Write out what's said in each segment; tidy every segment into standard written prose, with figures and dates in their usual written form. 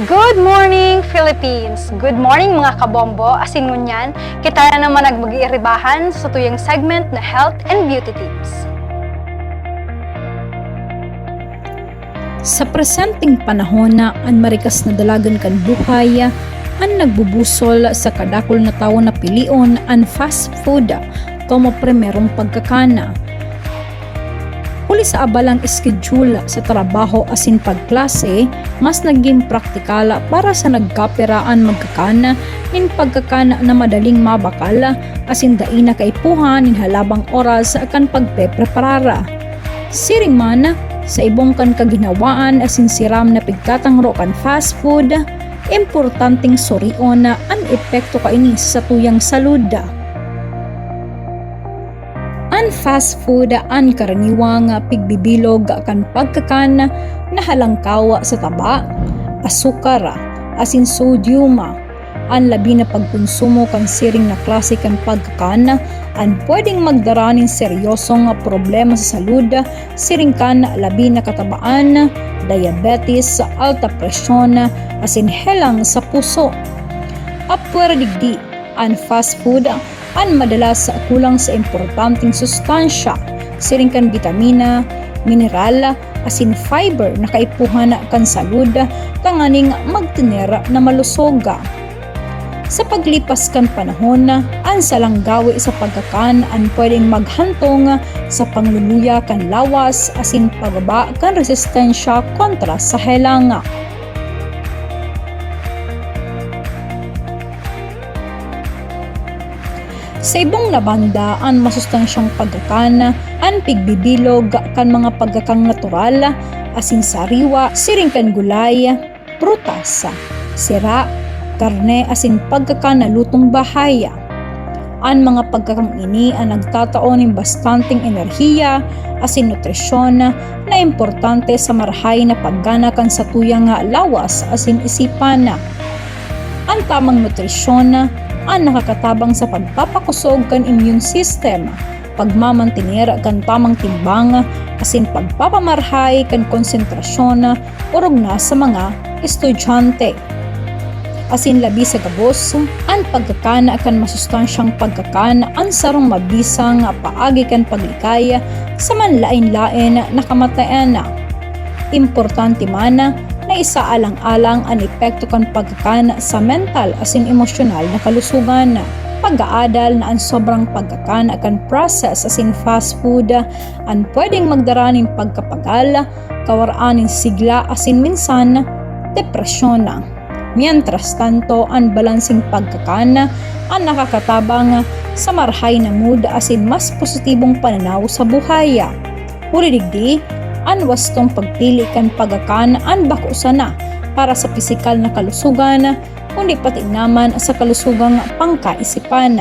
Good morning, Philippines! Good morning mga kabombo! Asin ngunyan, kita na naman nagmag-iiribahan sa tuyang segment na Health and Beauty Tips. Sa presenteng panahon na ang marikas na dalagan kan buhay, ang nagbubusol sa kadakol na tao na pilion ang fast food como primerong pagkakana. Huli sa abalang schedule sa trabaho asin pagklase, mas naging praktikal para sa nagkaperaan magkakana nin pagkakana na madaling mabakal asin daina kaipuhan nin halabang oras akan pagpepreparara. Siring man, sa ibong kan kaginawaan asin siram na pigkatangro kan fast food, importanteng surion na ang epekto kaini sa tuyang salud. Ang fast food ang karaniwang pigbibilog kan pagkakan na halangkaw sa taba, asukar, asin sodium. Ang labi na pagkonsumo kan siring na klase kan pagkakan ang pwedeng magdara nin seryosong problema sa salud, siring kan labi na katabaan, diabetes, alta presyon, asin helang sa puso. Apwerdigdi, ang fast food ang madalas kulang sa importanteng sustansya, siring kan vitamina, mineral, asin fiber na kaipuhan kan salud, kanganing magtinera na malusog. Sa paglipas kan panahon, ang salanggawi sa pagkakan ang pwedeng maghantong sa pangluluya kan lawas asin pagbaba kan resistensya kontra sa helang. Sa ibong nabanda, ang masustansyang pagkakan, ang pigbibilog kan mga pagkakang natural, asin sariwa, siring kan gulay, prutas, sira, karne, asin pagkakan na lutong bahay. Ang mga pagkakang ini ang nagtataon ng bastanteng enerhiya, asin nutrisyon na importante sa marahay na paggana kan sa tuyang lawas, asin isipan. Ang tamang nutrisyon ang nakakatabang sa pagpapakusog kan immune system, pagmamantinir kan tamang timbang, asin pagpapamarhay kan konsentrasyon urog na sa mga estudyante. Asin labi sa gabos, ang pagkakan kan masustansyang pagkakan ang sarong mabisang paagi kan paglikay sa manlain-lain na kamatayan. Importante man na isaalang-alang ang epekto kan pagkakan sa mental asin emosyonal na kalusugan. Pag-aadal na ang sobrang pagkakan akan process asin fast food ang pwedeng magdara nin pagkapagal, kawaraan nin sigla asin minsan depresyon. Mientras tanto, ang balansing pagkakan ang nakakatabang sa marhay na mood asin mas positibong pananaw sa buhay. Huridigdi, ang wastong pagpili kan pagkakan ang bako sana para sa pisikal na kalusugan, kundi pati naman sa kalusugang pangkaisipan.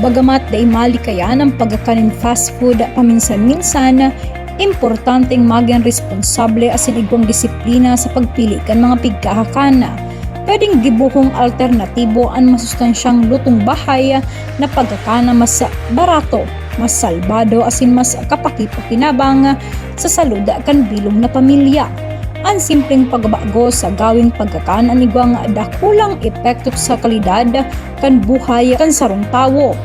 Bagamat day malikayan ang pagkakanin fast food paminsan-minsan, importanteng maging responsable asin igwang disiplina sa pagpili kan mga pigkahakan. Pwedeng gibuhong alternatibo ang masustansyang lutong bahay na pagkakana mas barato, mas salbado asin mas kapakipakinabang sa salud kan bilog na pamilya. Ang simpleng pagbago sa gawing pagkakan ang igwang dakulang epekto sa kalidad kan buhay kan sarong tawo.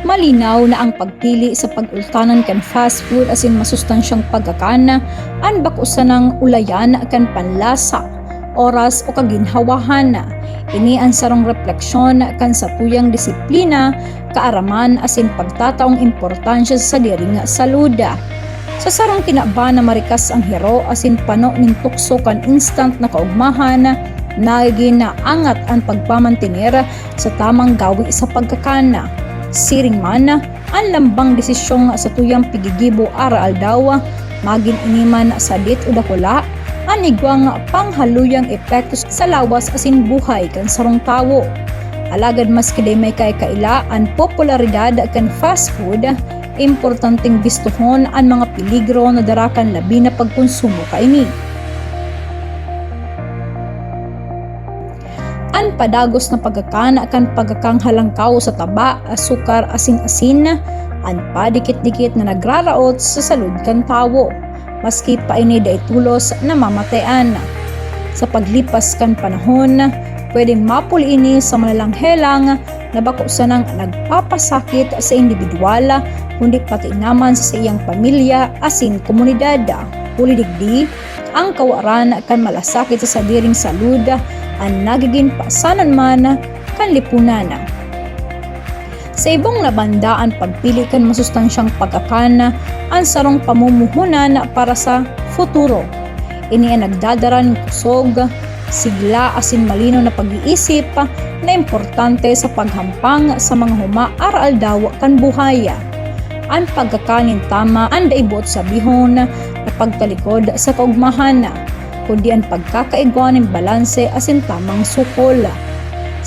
Malinaw na ang pagpili sa pag-ultanan kan fast food asin masustansyang pagkakan ang bakusan ng ulayan kan panlasa, oras o kaginhawahan. Ini ang sarong refleksyon kan sa tuyang disiplina, kaaraman asin pagtataong importansya sa diring salud. Sa sarong tinaba na marikas ang hero asin pano ning tukso kan instant na kaugmahan, nagiging na angat ang pagpamantinir sa tamang gawi sa pagkakana. Siring man, ang lambang desisyong sa tuyang pigigibo aral daw, maging iniman sa dit o dakula, ang igwang panghaluyang epekto sa lawas asin buhay kan sarong tawo. Alagad mas kiday may kaila ang popularidad kan fast food, importanteng bistuhon ang mga peligro na darakan labi na pagkonsumo kaini. Ang padagos na pagkakan akan pagkakang halangkaw sa taba, asukar, asin-asin, anpa dikit-dikit na nagraraot sa salud kan tawo, maski pa ini daitulos na mamatayan. Sa paglipas kan panahon, pwedeng mapuli ini sa malalang-helang na bako sanang nagpapasakit sa individual, kundi pati naman sa iyang pamilya asin komunidad. Huli digdi, ang kawaran kan malasakit sa sadiring salud ang nagiging pasanan man kan lipunan. Sa ibong nabandaan pagpili kan masustansyang pagkakan ang sarong pamumuhunan para sa futuro. Ini ang nagdadaran kusog, sigla asin malino na pag-iisip na importante sa paghampang sa mga humaaral daw kan buhaya. Ang pagkakanin tama ang daibot sa bihon na pagtalikod sa kaugmahan, kundi ang pagkakaigwan ng balanse asin tamang sukol.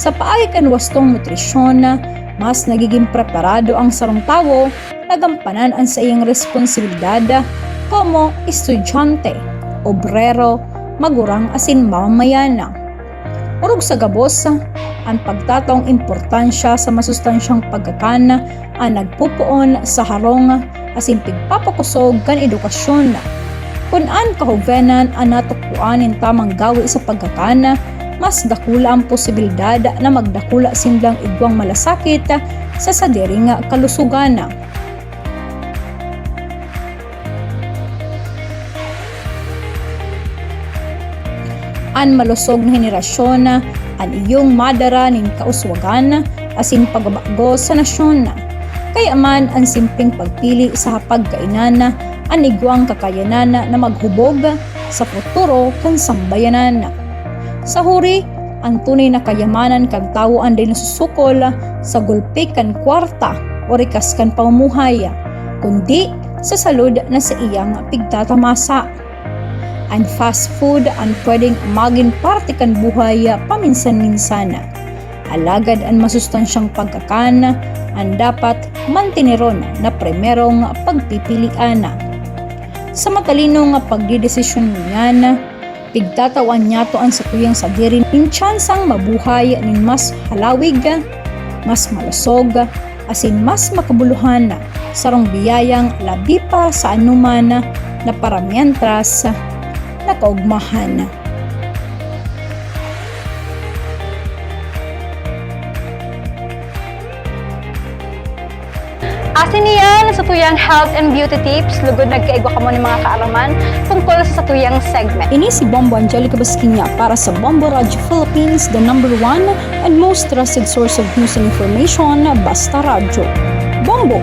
Sa paagi kan wastong nutrisyon, mas nagiging preparado ang sarong tawo na gampanan ang sa iyang responsibilidad como estudyante, obrero, magurang asin mamamayan. Urog sa gabos, ang pagtataong importansya sa masustansyang pagkakan ang nagpupuon sa harong asin pigpapakusog kan edukasyon. Kung ang kahuvenan ang natukpuan ng tamang gawi sa pagkakan, mas dakula ang posibilidad na magdakula simblang igwang malasakit sa sadiring kalusugan. Ang malusog na henerasyon ang iyong madara ning kauswagan asin pagbabago sa nasyon. Kaya man ang simpleng pagpili sa hapagkainan ang igwang kakayanan na maghubog sa futuro kan sambayanan. Sa huri, ang tunay na kayamanan kan tawo ang din nasusukol sa gulpi kan kwarta o rikas kan pamumuhay, kundi sa salud na sa iyang pigtatamasa. Ang fast food ang pwedeng maging parte kan buhay paminsan-minsan. Alagad ang masustansyang pagkakan ang dapat mantineron na primerong pagpipilian. Sa matalinong pagdidesisyon niyan, pigtatawan niya to ang satuyang sadirin in tsansang mabuhay nin mas halawig, mas malusog, asin mas makabuluhan sarong biyayang labi pa sa anuman na paramientras na kaugmahan. Asin niyan sa tuyang health and beauty tips, lugod nagkaigwa ka mo ng mga kaalaman tungkol sa tuyang segment. Ini si Bombo Angelica Basquinya para sa Bombo Radio Philippines, the #1 and most trusted source of news and information, Basta Radio. Bombo!